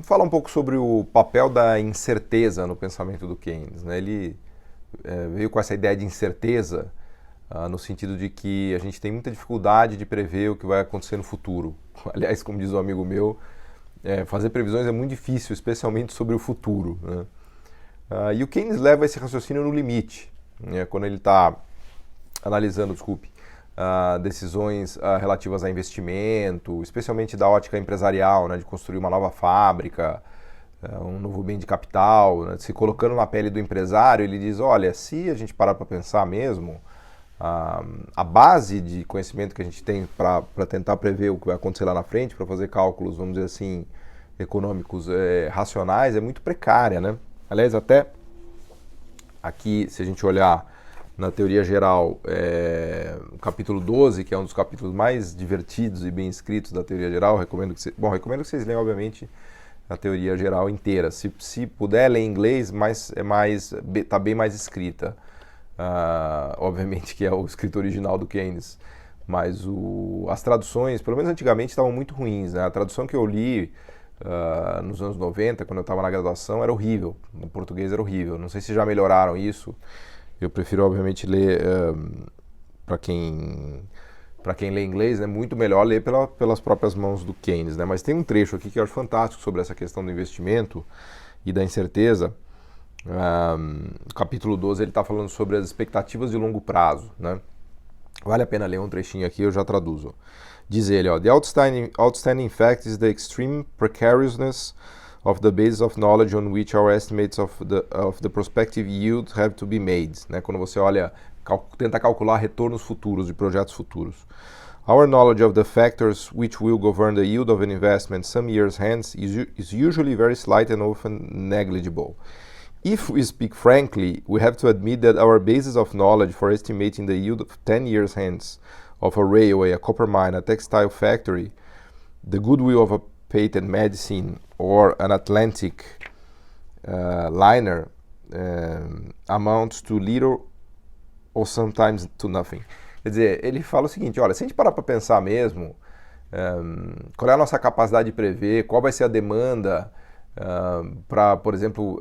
Vamos falar um pouco sobre o papel da incerteza no pensamento do Keynes, né? Ele veio com essa ideia de incerteza no sentido de que a gente tem muita dificuldade de prever o que vai acontecer no futuro. Aliás, como diz um amigo meu, fazer previsões é muito difícil, especialmente sobre o futuro, né? E o Keynes leva esse raciocínio no limite, né? Quando ele está analisando, decisões relativas a investimento, especialmente da ótica empresarial, né, de construir uma nova fábrica, um novo bem de capital, né, se colocando na pele do empresário, ele diz, olha, se a gente parar para pensar mesmo, a base de conhecimento que a gente tem para tentar prever o que vai acontecer lá na frente, para fazer cálculos, vamos dizer assim, econômicos racionais, é muito precária, né? Aliás, até aqui, se a gente olhar na teoria geral, o capítulo 12, que é um dos capítulos mais divertidos e bem escritos da teoria geral, recomendo que vocês leiam, obviamente, a teoria geral inteira. Se puder ler em inglês, está bem mais escrita. Obviamente que é o escrito original do Keynes, mas as traduções, pelo menos antigamente, estavam muito ruins, né? A tradução que eu li nos anos 90, quando eu estava na graduação, era horrível. No português era horrível. Não sei se já melhoraram isso. Eu prefiro, obviamente, ler, para quem lê inglês, é muito melhor ler pelas próprias mãos do Keynes, né? Mas tem um trecho aqui que eu acho fantástico sobre essa questão do investimento e da incerteza. No capítulo 12 ele está falando sobre as expectativas de longo prazo, né? Vale a pena ler um trechinho aqui, eu já traduzo. Diz ele, ó, The outstanding fact is the extreme precariousness of the basis of knowledge on which our estimates of the prospective yield have to be made, né? Quando você olha, tenta calcular retornos futuros de projetos futuros. Our knowledge of the factors which will govern the yield of an investment some years hence is usually very slight and often negligible. If we speak frankly, we have to admit that our basis of knowledge for estimating the yield of 10 years hence of a railway, a copper mine, a textile factory, the goodwill of a patent medicine, or an Atlantic liner amounts to little or sometimes to nothing. Quer dizer, ele fala o seguinte, olha, se a gente parar para pensar mesmo, qual é a nossa capacidade de prever, qual vai ser a demanda para, por exemplo,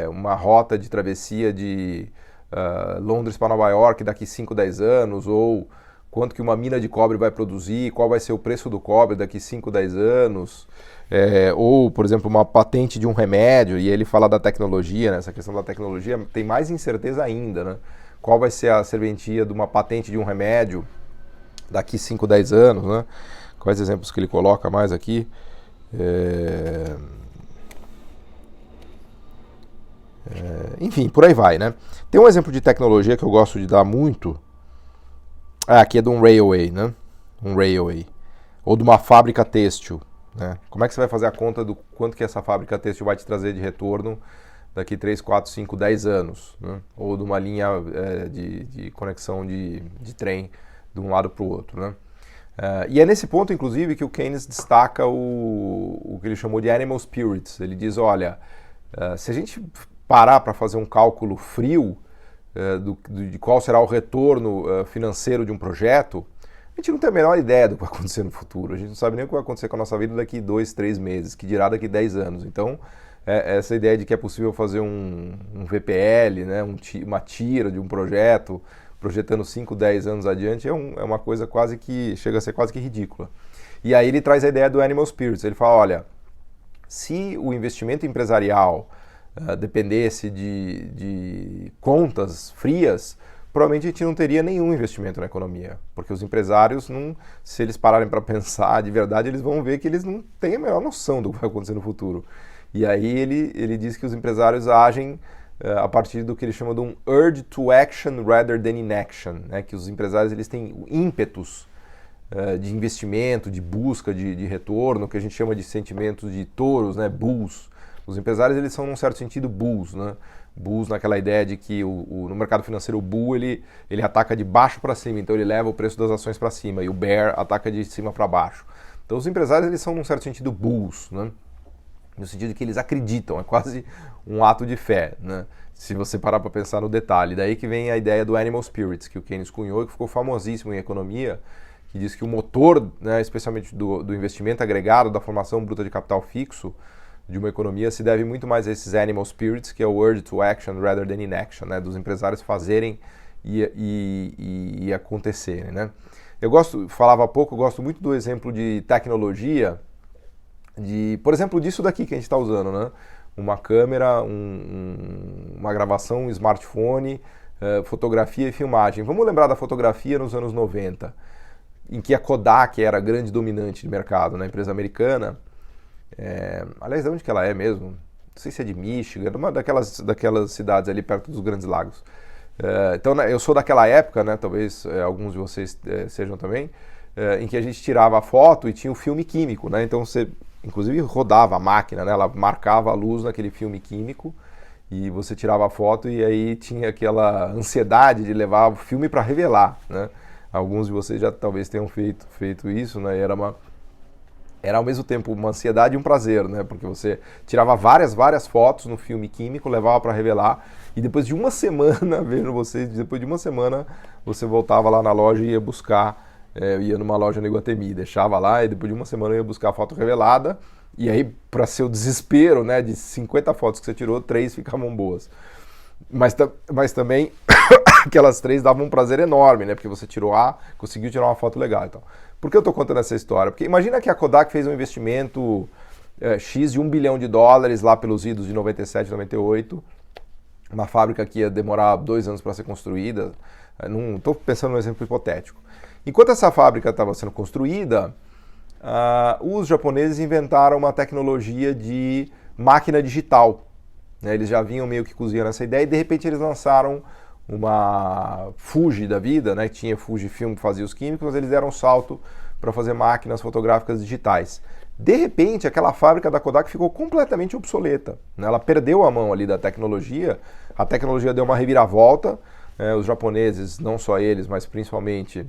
uma rota de travessia de Londres para Nova York daqui 5, 10 anos, ou quanto que uma mina de cobre vai produzir, qual vai ser o preço do cobre daqui 5, 10 anos, ou, por exemplo, uma patente de um remédio, e ele fala da tecnologia, né? Essa questão da tecnologia tem mais incerteza ainda, né? Qual vai ser a serventia de uma patente de um remédio daqui 5, 10 anos, né? Quais exemplos que ele coloca mais aqui? Enfim, por aí vai, né? Tem um exemplo de tecnologia que eu gosto de dar muito. Aqui é de um railway, né? Um railway. Ou de uma fábrica têxtil, né? Como é que você vai fazer a conta do quanto que essa fábrica têxtil vai te trazer de retorno daqui 3, 4, 5, 10 anos, né? Ou de uma linha de conexão de trem de um lado para o outro, né? E é nesse ponto, inclusive, que o Keynes destaca o que ele chamou de animal spirits. Ele diz, olha, se a gente parar para fazer um cálculo frio de qual será o retorno financeiro de um projeto, a gente não tem a menor ideia do que vai acontecer no futuro. A gente não sabe nem o que vai acontecer com a nossa vida daqui 2, 3 meses, que dirá daqui 10 anos. Então, essa ideia de que é possível fazer um VPL, né, uma tira de um projeto, projetando 5, 10 anos adiante, é uma coisa quase que chega a ser quase que ridícula. E aí ele traz a ideia do animal spirits. Ele fala, olha, se o investimento empresarial dependesse de contas frias, provavelmente a gente não teria nenhum investimento na economia, porque os empresários, se eles pararem para pensar de verdade, eles vão ver que eles não têm a menor noção do que vai acontecer no futuro. E aí ele diz que os empresários agem a partir do que ele chama de um urge to action rather than inaction, né? Que os empresários eles têm ímpetos de investimento, de busca de retorno, que a gente chama de sentimentos de touros, né? Bulls. Os empresários eles são, num certo sentido, bulls, né? Bulls naquela ideia de que no mercado financeiro o bull ele ataca de baixo para cima, então ele leva o preço das ações para cima, e o bear ataca de cima para baixo. Então os empresários eles são, num certo sentido, bulls, né? No sentido de que eles acreditam, é quase um ato de fé, né? Se você parar para pensar no detalhe. Daí que vem a ideia do animal spirits, que o Keynes cunhou e que ficou famosíssimo em economia, que diz que o motor, né, especialmente do investimento agregado, da formação bruta de capital fixo, de uma economia se deve muito mais a esses animal spirits, que é o urge to action rather than inaction, né? Dos empresários fazerem e acontecerem, né? Falava há pouco, eu gosto muito do exemplo de tecnologia, por exemplo, disso daqui que a gente está usando, né? Uma câmera, uma gravação, um smartphone, fotografia e filmagem. Vamos lembrar da fotografia nos anos 90, em que a Kodak era a grande dominante de mercado, né? Empresa americana. Aliás, de onde que ela é mesmo? Não sei se é de Michigan, uma daquelas cidades ali perto dos Grandes Lagos. Então, eu sou daquela época, né? Talvez alguns de vocês sejam também, em que a gente tirava a foto e tinha o filme químico, né? Então você, inclusive, rodava a máquina, né? Ela marcava a luz naquele filme químico e você tirava a foto e aí tinha aquela ansiedade de levar o filme para revelar, né? Alguns de vocês já talvez tenham feito isso, né? E era ao mesmo tempo uma ansiedade e um prazer, né? Porque você tirava várias fotos no filme químico, levava para revelar e depois de uma semana, vendo vocês, depois de uma semana você voltava lá na loja e ia buscar, ia numa loja no Iguatemi, deixava lá e depois de uma semana ia buscar a foto revelada e aí, para seu desespero, né, de 50 fotos que você tirou, 3 ficavam boas. Mas também aquelas 3 davam um prazer enorme, né? Porque você conseguiu tirar uma foto legal. Então, por que eu estou contando essa história? Porque imagina que a Kodak fez um investimento X de $1 bilhão lá pelos idos de 97, 98, uma fábrica que ia demorar 2 anos para ser construída. Não estou pensando num exemplo hipotético. Enquanto essa fábrica estava sendo construída, os japoneses inventaram uma tecnologia de máquina digital. Eles já vinham meio que cozinhando essa ideia e de repente eles lançaram uma Fuji da vida, né? Tinha Fujifilm que fazia os químicos, mas eles deram um salto para fazer máquinas fotográficas digitais. De repente, aquela fábrica da Kodak ficou completamente obsoleta, né? Ela perdeu a mão ali da tecnologia, a tecnologia deu uma reviravolta, os japoneses, não só eles, mas principalmente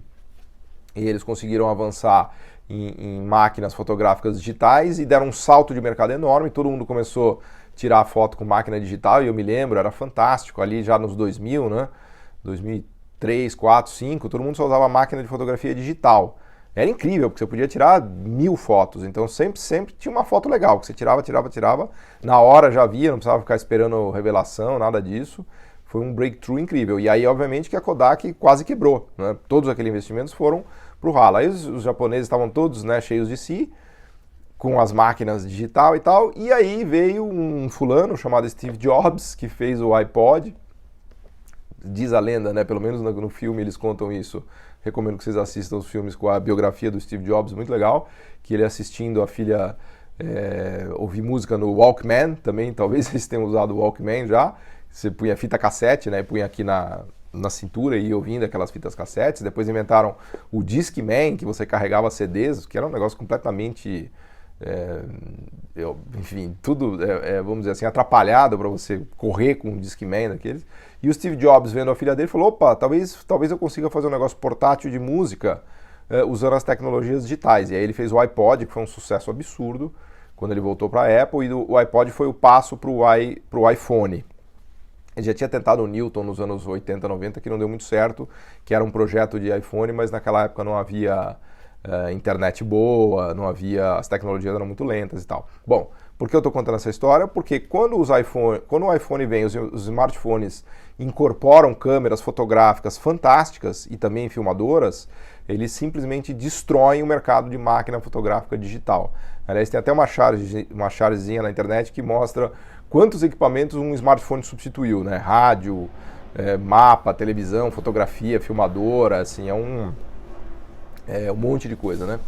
eles conseguiram avançar em máquinas fotográficas digitais e deram um salto de mercado enorme, todo mundo começou a tirar foto com máquina digital e eu me lembro, era fantástico, ali já nos 2000, né? 2003, 4, 5, todo mundo só usava máquina de fotografia digital. Era incrível, porque você podia tirar 1000 fotos, então sempre tinha uma foto legal, que você tirava, na hora já via, não precisava ficar esperando revelação, nada disso. Foi um breakthrough incrível. E aí, obviamente, que a Kodak quase quebrou, né? Todos aqueles investimentos foram para o ralo. Aí os japoneses estavam todos, né, cheios de si, com as máquinas digital e tal, e aí veio um fulano chamado Steve Jobs, que fez o iPod. Diz a lenda, né, pelo menos no filme eles contam isso. Recomendo que vocês assistam os filmes com a biografia do Steve Jobs, muito legal, que ele assistindo a filha ouvir música no Walkman, também talvez eles tenham usado o Walkman já. Você punha fita cassete, né, punha aqui na cintura e ia ouvindo aquelas fitas cassetes. Depois inventaram o Discman, que você carregava CDs, que era um negócio completamente, enfim, tudo, vamos dizer assim, atrapalhado para você correr com um Discman daqueles. E o Steve Jobs, vendo a filha dele, falou, opa, talvez eu consiga fazer um negócio portátil de música usando as tecnologias digitais. E aí ele fez o iPod, que foi um sucesso absurdo, quando ele voltou para a Apple, e o iPod foi o passo para o iPhone. Ele já tinha tentado o Newton nos anos 80, 90, que não deu muito certo, que era um projeto de iPhone, mas naquela época não havia internet boa, as tecnologias eram muito lentas e tal. Bom, por que eu estou contando essa história? Porque quando o iPhone vem, os smartphones incorporam câmeras fotográficas fantásticas e também filmadoras, eles simplesmente destroem o mercado de máquina fotográfica digital. Aliás, tem até uma chargezinha na internet que mostra quantos equipamentos um smartphone substituiu, né? Rádio, mapa, televisão, fotografia, filmadora, assim, é um monte de coisa, né?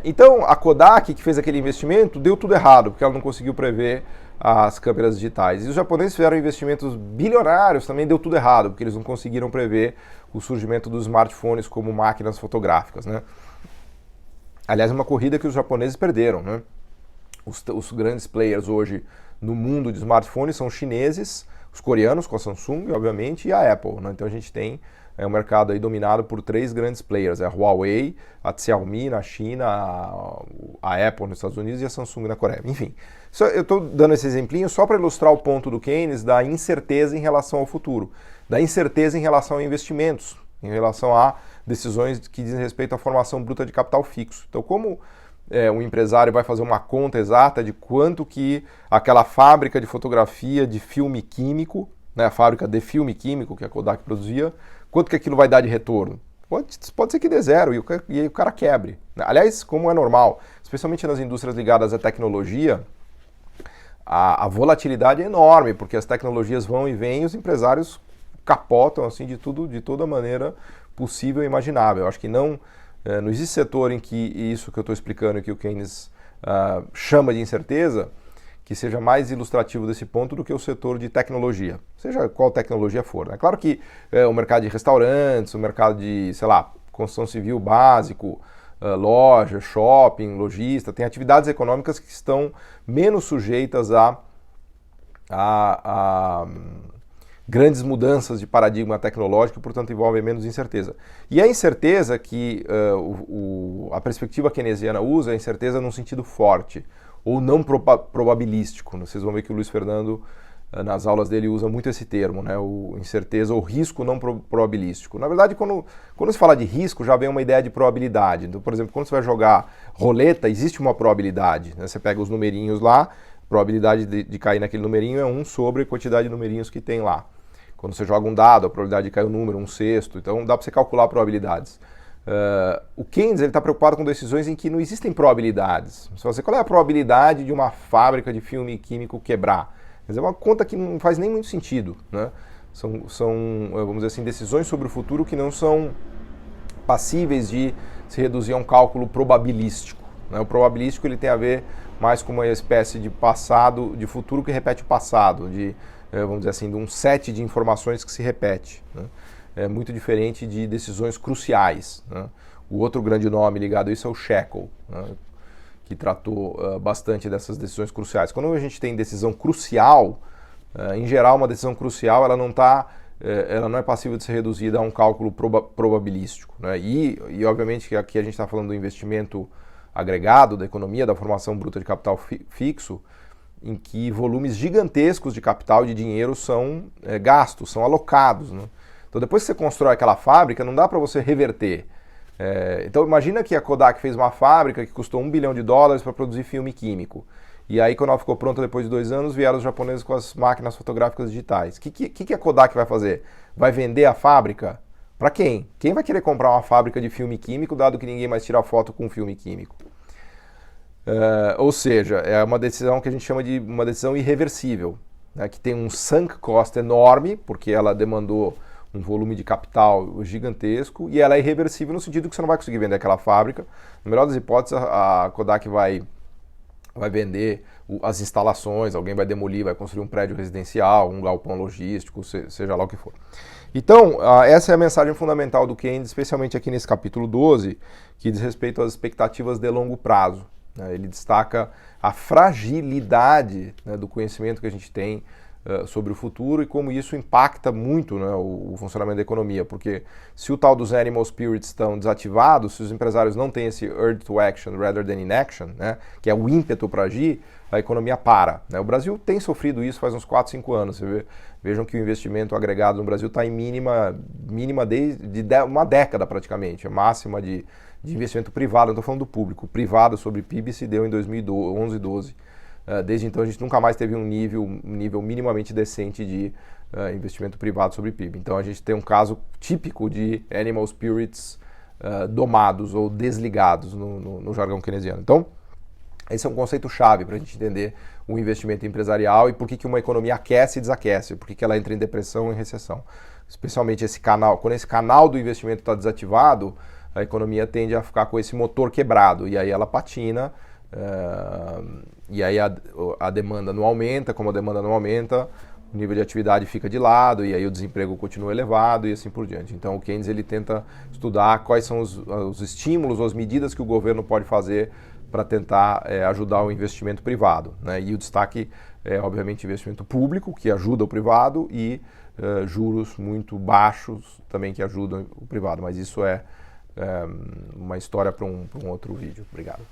Então, a Kodak, que fez aquele investimento, deu tudo errado, porque ela não conseguiu prever as câmeras digitais. E os japoneses fizeram investimentos bilionários, também deu tudo errado, porque eles não conseguiram prever o surgimento dos smartphones como máquinas fotográficas, né? Aliás, é uma corrida que os japoneses perderam, né? Os grandes players hoje no mundo de smartphones são os chineses, os coreanos com a Samsung, obviamente, e a Apple, né? Então a gente tem um mercado aí dominado por 3 grandes players, a Huawei, a Xiaomi na China, a Apple nos Estados Unidos e a Samsung na Coreia. Enfim, eu estou dando esse exemplinho só para ilustrar o ponto do Keynes da incerteza em relação ao futuro, da incerteza em relação a investimentos, em relação a decisões que dizem respeito à formação bruta de capital fixo. Então, como um empresário vai fazer uma conta exata de quanto que aquela fábrica de fotografia de filme químico, né, a fábrica de filme químico que a Kodak produzia, quanto que aquilo vai dar de retorno. Pode ser que dê zero e aí o cara quebre. Aliás, como é normal, especialmente nas indústrias ligadas à tecnologia, a volatilidade é enorme, porque as tecnologias vão e vêm e os empresários capotam assim de toda maneira possível e imaginável. Eu acho que não existe setor em que isso que eu estou explicando, que o Keynes chama de incerteza, que seja mais ilustrativo desse ponto do que o setor de tecnologia, seja qual tecnologia for. É claro que o mercado de restaurantes, o mercado de, sei lá, construção civil básico, loja, shopping, lojista, tem atividades econômicas que estão menos sujeitas a grandes mudanças de paradigma tecnológico, portanto envolvem menos incerteza. E a incerteza que a perspectiva keynesiana usa é a incerteza num sentido forte, ou não probabilístico. Vocês vão ver que o Luiz Fernando, nas aulas dele, usa muito esse termo, né? O incerteza ou risco não probabilístico. Na verdade, quando se fala de risco, já vem uma ideia de probabilidade. Então, por exemplo, quando você vai jogar roleta, existe uma probabilidade, né? Você pega os numerinhos lá, a probabilidade de cair naquele numerinho é 1 sobre a quantidade de numerinhos que tem lá. Quando você joga um dado, a probabilidade de cair um número, 1/6, então dá para você calcular probabilidades. O Keynes está preocupado com decisões em que não existem probabilidades. Se você, qual é a probabilidade de uma fábrica de filme químico quebrar? Quer dizer, é uma conta que não faz nem muito sentido, né? São, vamos dizer assim, decisões sobre o futuro que não são passíveis de se reduzir a um cálculo probabilístico, né? O probabilístico ele tem a ver mais com uma espécie de passado, de futuro que repete o passado, vamos dizer assim, de um set de informações que se repete, né? É muito diferente de decisões cruciais, né? O outro grande nome ligado a isso é o Shackle, né? Que tratou bastante dessas decisões cruciais. Quando a gente tem decisão crucial, em geral uma decisão crucial ela não é passível de ser reduzida a um cálculo probabilístico, né? E obviamente que aqui a gente está falando do investimento agregado, da economia, da formação bruta de capital fixo, em que volumes gigantescos de capital e de dinheiro são gastos, são alocados, né? Então depois que você constrói aquela fábrica, não dá para você reverter. Então imagina que a Kodak fez uma fábrica que custou $1 bilhão para produzir filme químico. E aí quando ela ficou pronta depois de 2 anos, vieram os japoneses com as máquinas fotográficas digitais. O que a Kodak vai fazer? Vai vender a fábrica? Para quem? Quem vai querer comprar uma fábrica de filme químico, dado que ninguém mais tira foto com filme químico? Ou seja, é uma decisão que a gente chama de uma decisão irreversível, né, que tem um sunk cost enorme, porque ela demandou um volume de capital gigantesco, e ela é irreversível no sentido que você não vai conseguir vender aquela fábrica. Na melhor das hipóteses, a Kodak vai vender as instalações, alguém vai demolir, vai construir um prédio residencial, um galpão logístico, seja lá o que for. Então, essa é a mensagem fundamental do Keynes, especialmente aqui nesse capítulo 12, que diz respeito às expectativas de longo prazo. Ele destaca a fragilidade, né, do conhecimento que a gente tem sobre o futuro e como isso impacta muito, né, o funcionamento da economia, porque se o tal dos animal spirits estão desativados, se os empresários não têm esse urge to action rather than inaction, né, que é o ímpeto para agir, a economia para, né? O Brasil tem sofrido isso faz uns 4, 5 anos. Vejam que o investimento agregado no Brasil está em mínima desde uma década praticamente, a máxima de investimento privado, não estou falando do público, o privado sobre PIB se deu em 2011, 12. Desde então a gente nunca mais teve um nível minimamente decente de investimento privado sobre PIB. Então a gente tem um caso típico de animal spirits domados ou desligados no jargão keynesiano. Então, esse é um conceito chave para a gente entender o investimento empresarial e por que uma economia aquece e desaquece, por que ela entra em depressão e recessão. Especialmente quando esse canal do investimento está desativado, a economia tende a ficar com esse motor quebrado, e aí ela patina, e aí a demanda não aumenta, como a demanda não aumenta, o nível de atividade fica de lado, e aí o desemprego continua elevado e assim por diante. Então o Keynes ele tenta estudar quais são os estímulos ou as medidas que o governo pode fazer para tentar ajudar o investimento privado, né? E o destaque é, obviamente, investimento público, que ajuda o privado, e juros muito baixos também que ajudam o privado. Mas isso é uma história para um outro vídeo. Obrigado.